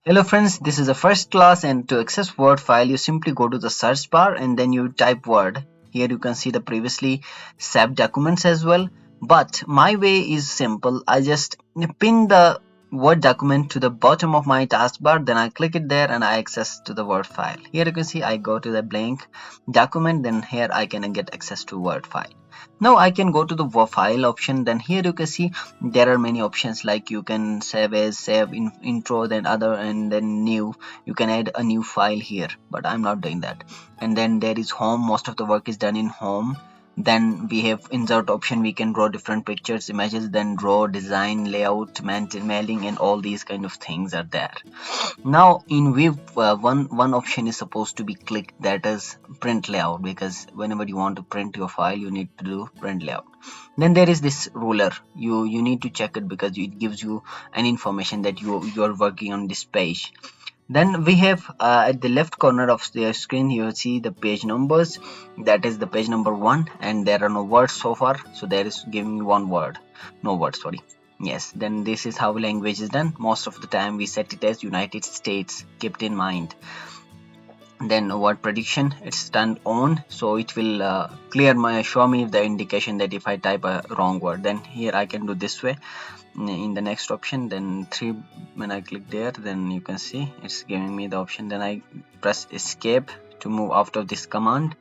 Hello friends, this is the first class, and to access Word file you simply go to the search bar and then you type Word. Here you can see the previously saved documents as well, but my way is simple. I just pin the Word document to the bottom of my taskbar, then I click it there and I access to the Word file. Here you can see I go to the blank document, then here I can get access to Word file. Now I can go to the file option, then here you can see there are many options, like you can save as save in intro, then other, and then new. You can add a new file here, but I'm not doing that. And then there is home. Most of the work is done in home. Then we have insert option. We can draw different pictures, images, then draw, design, layout, mailing, and all these kind of things are there. Now in Viv, one option is supposed to be clicked, that is print layout, because whenever you want to print your file you need to do print layout. Then there is this ruler. You need to check it because it gives you an information that you are working on this page. Then we have at the left corner of the screen you will see the page numbers. That is the page number 1, and there are no words so far, so there is giving me one word, no word, sorry. Yes, then this is how language is done. Most of the time we set it as United States, kept in mind. Then word prediction, it's turned on, so it will show me the indication that if I type a wrong word. Then here I can do this way in the next option, then 3. When I click there, then you can see it's giving me the option. Then I press escape to move out of this command.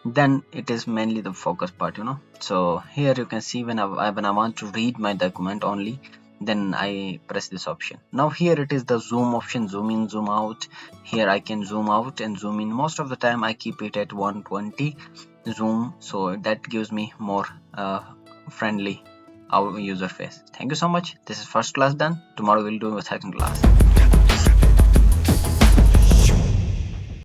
Then it is mainly the focus part, so here you can see when I want to read my document only, then I press this option. Now here it is the zoom option, zoom in, zoom out. Here I can zoom out and zoom in. Most of the time I keep it at 120 zoom, so that gives me more friendly our user face. Thank you so much. This is first class done. Tomorrow we'll do a second class.